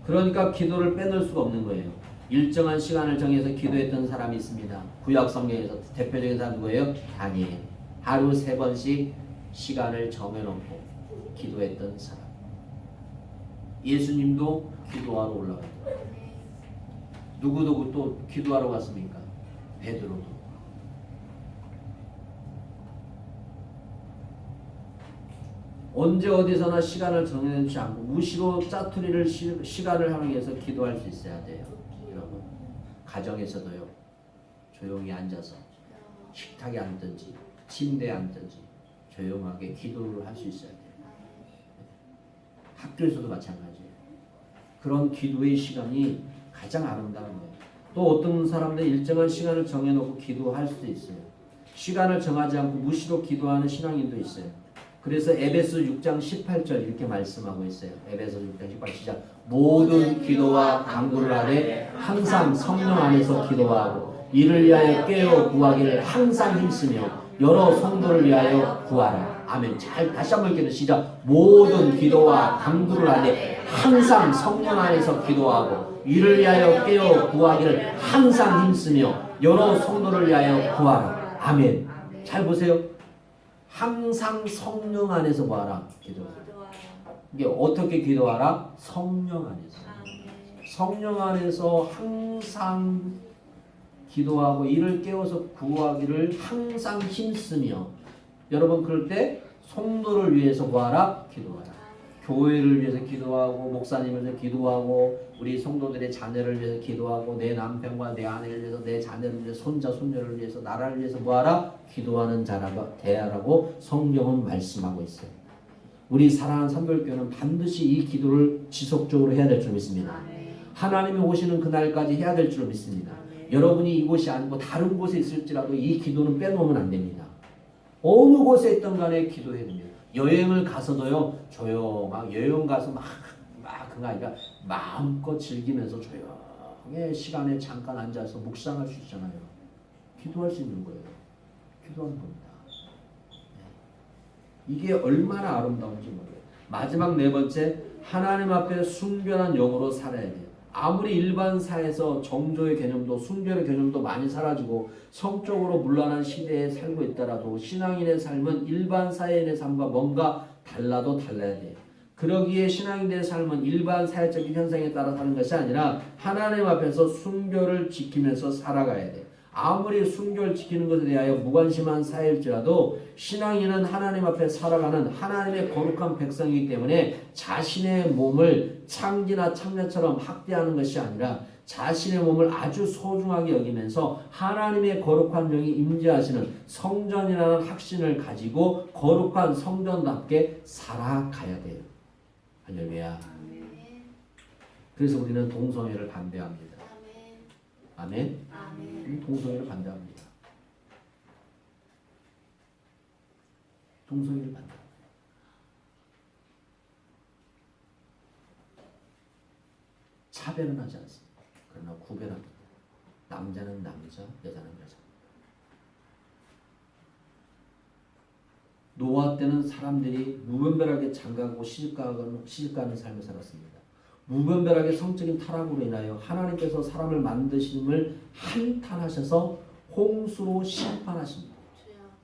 그러니까 기도를 빼놓을 수가 없는 거예요. 일정한 시간을 정해서 기도했던 사람이 있습니다. 구약 성경에서 대표적인 사람 누구예요? 다니엘. 하루 3번씩 시간을 정해놓고 기도했던 사람. 예수님도 기도하러 올라갔다. 누구 또 기도하러 갔습니까? 베드로도. 언제 어디서나 시간을 정해놓지 않고 무시로 짜투리를 시간을 하기 위해서 기도할 수 있어야 돼요. 여러분 가정에서도요. 조용히 앉아서 식탁에 앉든지 침대에 앉든지 조용하게 기도를 할 수 있어야 돼요. 학교에서도 마찬가지예요. 그런 기도의 시간이 가장 아름다운 거예요. 또 어떤 사람들은 일정한 시간을 정해놓고 기도할 수도 있어요. 시간을 정하지 않고 무시로 기도하는 신앙인도 있어요. 그래서 에베소 6장 18절 이렇게 말씀하고 있어요. 에베소 6장 18절 시작. 모든 기도와 간구를 하되 항상 성령 안에서 기도하고 이를 위하여 깨어 구하기를 항상 힘쓰며 여러 성도를 위하여 구하라. 아멘. 잘 다시 한번 읽겠습니다. 시작. 모든 기도와 간구를 하되 항상 성령 안에서 기도하고 이를 위하여 깨어 구하기를 항상 힘쓰며 여러 성도를 위하여 구하라. 아멘. 잘 보세요. 항상 성령 안에서 뭐하라? 기도하라. 이게 어떻게 기도하라? 성령 안에서. 성령 안에서 항상 기도하고 이를 깨워서 구하기를 항상 힘쓰며. 여러분 그럴 때 성도를 위해서 뭐하라? 기도하라. 교회를 위해서 기도하고 목사님을 위해서 기도하고 우리 성도들의 자녀를 위해서 기도하고 내 남편과 내 아내를 위해서 내 자녀를 위해서 손자 손녀를 위해서 나라를 위해서 뭐하라? 기도하는 자라고 대하라고 성경은 말씀하고 있어요. 우리 사랑하는 선별교회는 반드시 이 기도를 지속적으로 해야 될 줄 믿습니다. 하나님이 오시는 그날까지 해야 될 줄 믿습니다. 여러분이 이곳이 아니고 다른 곳에 있을지라도 이 기도는 빼놓으면 안 됩니다. 어느 곳에 있든 간에 기도해야 됩니다. 여행을 가서도요, 조용하게 여행 가서 막 그거 아니라 마음껏 즐기면서 조용히 시간에 잠깐 앉아서 묵상할 수 있잖아요. 기도할 수 있는 거예요. 기도하는 겁니다. 이게 얼마나 아름다운지 모르겠어요. 마지막 4번째, 하나님 앞에 순결한 영으로 살아야 돼요. 아무리 일반 사회에서 정조의 개념도 순결의 개념도 많이 사라지고 성적으로 문란한 시대에 살고 있더라도 신앙인의 삶은 일반 사회인의 삶과 뭔가 달라도 달라야 돼요. 그러기에 신앙인의 삶은 일반 사회적인 현상에 따라 사는 것이 아니라 하나님 앞에서 순결을 지키면서 살아가야 돼요. 아무리 순결 지키는 것에 대하여 무관심한 사회일지라도 신앙인은 하나님 앞에 살아가는 하나님의 거룩한 백성이기 때문에 자신의 몸을 창기나 창녀처럼 학대하는 것이 아니라 자신의 몸을 아주 소중하게 여기면서 하나님의 거룩한 영이 임재하시는 성전이라는 확신을 가지고 거룩한 성전답게 살아가야 돼요. 할렐루야. 그래서 우리는 동성애를 반대합니다. 아멘. 동성애를 반대합니다. 동성애를 반대합니다. 차별은 하지 않습니다. 그러나 구별합니다. 남자는 남자, 여자는 여자. 노아 때는 사람들이 무분별하게 장가가고 시집가는 삶을 살았습니다. 무분별하게 성적인 타락으로 인하여 하나님께서 사람을 만드심을 한탄하셔서 홍수로 심판하십니다.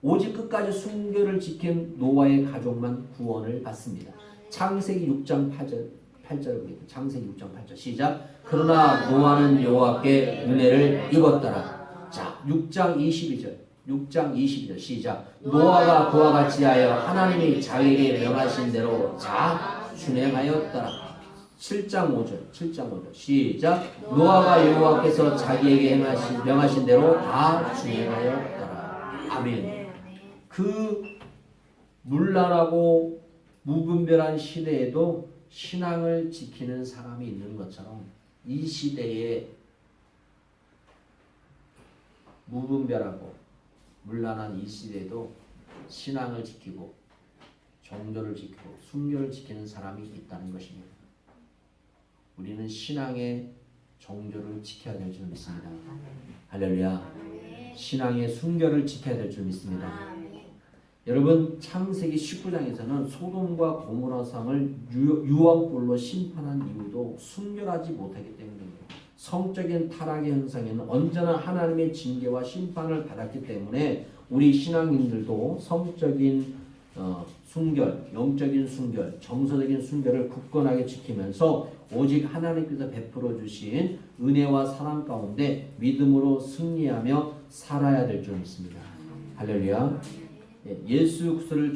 오직 끝까지 순결을 지킨 노아의 가족만 구원을 받습니다. 창세기 6장 8절 보겠습니다. 창세기 6장 8절 시작. 그러나 노아는 여호와께 은혜를 입었더라. 자, 6장 22절 시작. 노아가 그와 같이 하여 하나님이 자기에게 명하신 대로 다 준행하였더라. 7장 5절 시작. 노아가 여호와께서 자기에게 명하신 대로 다 준행하였더라. 아멘. 그 문란하고 무분별한 시대에도 신앙을 지키는 사람이 있는 것처럼 이 시대에 무분별하고 문란한 이 시대에도 신앙을 지키고 정도를 지키고 순결을 지키는 사람이 있다는 것입니다. 우리는 신앙의 정도를 지켜야 될 줄 믿습니다. 할렐루야. 신앙의 순결을 지켜야 될 줄 믿습니다. 여러분, 창세기 19장에서는 소돔과 고모라 성을 유황불로 심판한 이유도 순결하지 못하기 때문입니다. 성적인 타락의 현상에는 언제나 하나님의 징계와 심판을 받았기 때문에 우리 신앙인들도 성적인 순결, 영적인 순결, 정서적인 순결을 굳건하게 지키면서 오직 하나님께서 베풀어 주신 은혜와 사랑 가운데 믿음으로 승리하며 살아야 될 줄 믿습니다. 할렐루야. 예수 그리스도를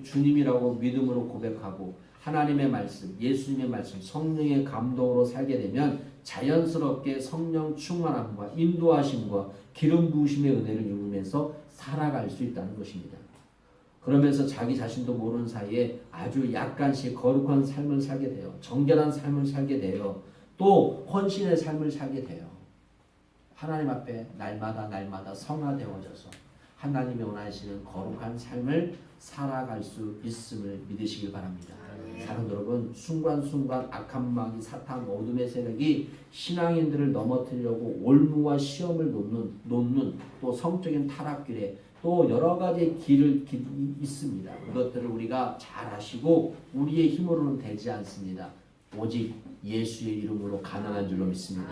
주님이라고 믿음으로 고백하고 하나님의 말씀, 예수님의 말씀, 성령의 감동으로 살게 되면 자연스럽게 성령 충만함과 인도하심과 기름 부으심의 은혜를 입으면서 살아갈 수 있다는 것입니다. 그러면서 자기 자신도 모르는 사이에 아주 약간씩 거룩한 삶을 살게 돼요. 정결한 삶을 살게 돼요. 또 헌신의 삶을 살게 돼요. 하나님 앞에 날마다 성화되어져서 하나님이 원하시는 거룩한 삶을 살아갈 수 있음을 믿으시길 바랍니다. 사랑하는 여러분, 순간순간 악한 마귀, 사탄, 어둠의 세력이 신앙인들을 넘어뜨리려고 올무와 시험을 놓는 또 성적인 타락길에 또 여러 가지 길이 있습니다. 그것들을 우리가 잘 아시고 우리의 힘으로는 되지 않습니다. 오직 예수의 이름으로 가능한 줄로 믿습니다.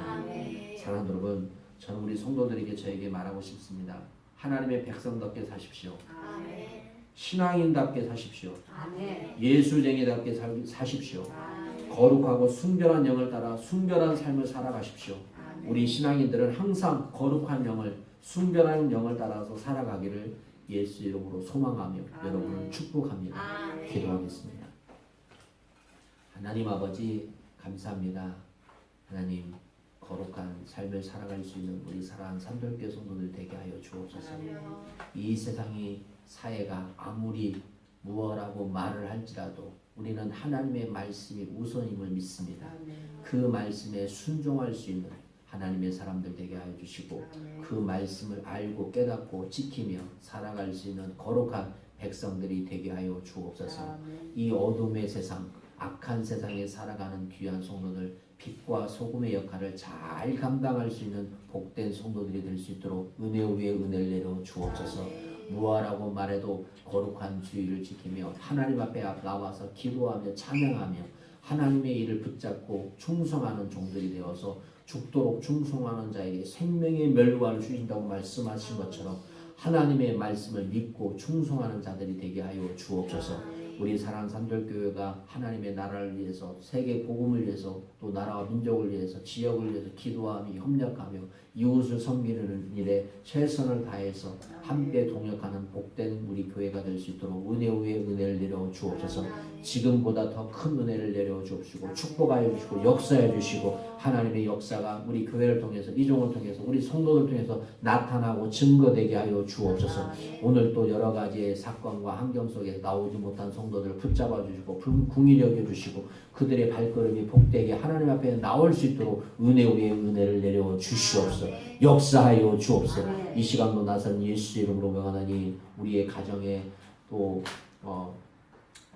사랑하는 여러분, 저는 우리 성도들에게 저에게 말하고 싶습니다. 하나님의 백성답게 사십시오.
아멘.
신앙인답게 사십시오.
아멘.
예수쟁이답게 사십시오.
아멘.
거룩하고 순결한 영을 따라 순결한 삶을 살아가십시오.
아멘.
우리 신앙인들은 항상 거룩한 영을, 순결한 영을 따라서 살아가기를 예수 이름으로 소망하며 여러분을 축복합니다.
아멘.
기도하겠습니다. 하나님 아버지 감사합니다. 하나님 거룩한 삶을 살아갈 수 있는 우리 사랑하는 산돌교회 성도들 되게 하여 주옵소서. 이 세상이 사회가 아무리 무엇라고 말을 할지라도 우리는 하나님의 말씀이 우선임을 믿습니다. 그 말씀에 순종할 수 있는 하나님의 사람들 되게 하여 주시고 그 말씀을 알고 깨닫고 지키며 살아갈 수 있는 거룩한 백성들이 되게 하여 주옵소서. 이 어둠의 세상, 악한 세상에 살아가는 귀한 성도들, 빛과 소금의 역할을 잘 감당할 수 있는 복된 성도들이 될 수 있도록 은혜 위에 은혜를 내려 주옵소서. 무엇라고 말해도 거룩한 주의를 지키며 하나님 앞에 나와서 기도하며 찬양하며 하나님의 일을 붙잡고 충성하는 종들이 되어서 죽도록 충성하는 자에게 생명의 멸관을 주신다고 말씀하신 것처럼 하나님의 말씀을 믿고 충성하는 자들이 되게 하여 주옵소서. 우리 사랑하는 산돌교회가 하나님의 나라를 위해서, 세계 복음을 위해서, 또 나라와 민족을 위해서, 지역을 위해서 기도하며 협력하며 이웃을 섬기는 일에 최선을 다해서 함께 동역하는 복된 우리 교회가 될 수 있도록 은혜 위에 은혜를 내려 주옵소서. 지금보다 더 큰 은혜를 내려 주옵시고 축복하여 주시고 역사해 주시고 하나님의 역사가 우리 교회를 통해서, 이종을 통해서, 우리 성도들 통해서 나타나고 증거되게 하여 주옵소서. 오늘 또 여러 가지의 사건과 환경 속에 나오지 못한 성도들을 붙잡아 주시고 긍휼히 여겨 주시고 그들의 발걸음이 복되게 하나님 앞에 나올 수 있도록 은혜 위에 은혜를 내려 주시옵소서. 역사하여 주옵소서. 이 시간도 나선 예수 이름으로 명하나니 우리의 가정에 또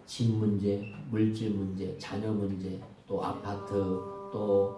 집 문제, 물질 문제, 자녀 문제, 또 아파트, 또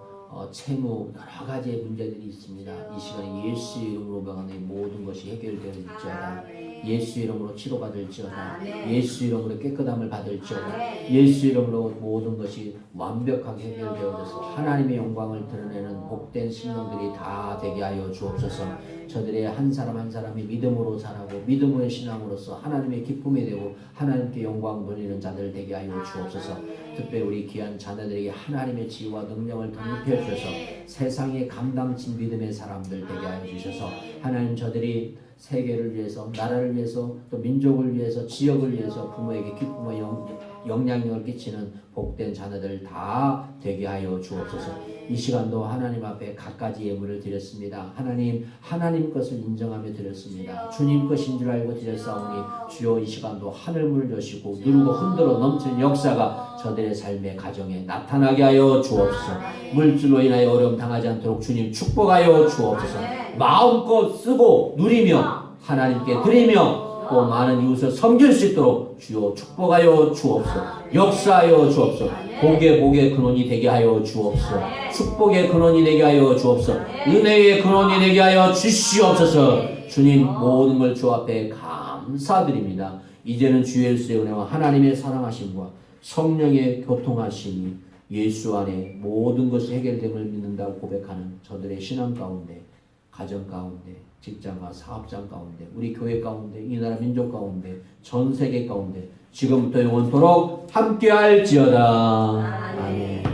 채무 여러 가지의 문제들이 있습니다. 이 시간에 예수 이름으로 병원의 모든 것이 해결되어질지어다. 예수 이름으로 치료받을지어다. 예수 이름으로 깨끗함을 받을지어다. 예수 이름으로 모든 것이 완벽하게 해결되어져서 하나님의 영광을 드러내는 복된 신령들이 다 되게 하여 주옵소서. 저들의 한 사람 한 사람이 믿음으로 자라고 믿음의 신앙으로서 하나님의 기쁨이 되고 하나님께 영광 돌리는 자들 되게 하여 주옵소서. 특별히 우리 귀한 자녀들에게 하나님의 지혜와 능력을 덧입혀 주셔서 세상에 감당치 믿음의 사람들 되게 하여 주셔서 하나님 저들이 세계를 위해서 나라를 위해서 또 민족을 위해서 지역을 위해서 부모에게 기쁨과 영향력을 끼치는 복된 자녀들 다 되게 하여 주옵소서. 이 시간도 하나님 앞에 갖가지 예물을 드렸습니다. 하나님 것을 인정하며 드렸습니다. 주님 것인 줄 알고 드렸사오니 주여 이 시간도 하늘문을 여시고 누르고 흔들어 넘치는 역사가 저들의 삶의 가정에 나타나게 하여 주옵소서. 물질로 인하여 어려움 당하지 않도록 주님 축복하여 주옵소서. 마음껏 쓰고 누리며 하나님께 드리며 또 많은 이웃을 섬길 수 있도록 주여 축복하여 주옵소서. 역사하여 주옵소서. 복의 근원이 되게 하여 주옵소서. 축복의 근원이 되게 하여 주옵소서. 은혜의 근원이 되게 하여 주시옵소서. 주님 모든 걸 주 앞에 감사드립니다. 이제는 주 예수의 은혜와 하나님의 사랑하심과 성령의 교통하심이 예수 안에 모든 것이 해결됨을 믿는다고 고백하는 저들의 신앙 가운데, 가정 가운데, 직장과 사업장 가운데, 우리 교회 가운데, 이 나라 민족 가운데, 전 세계 가운데 지금부터 영원토록 함께할지어다. 아멘.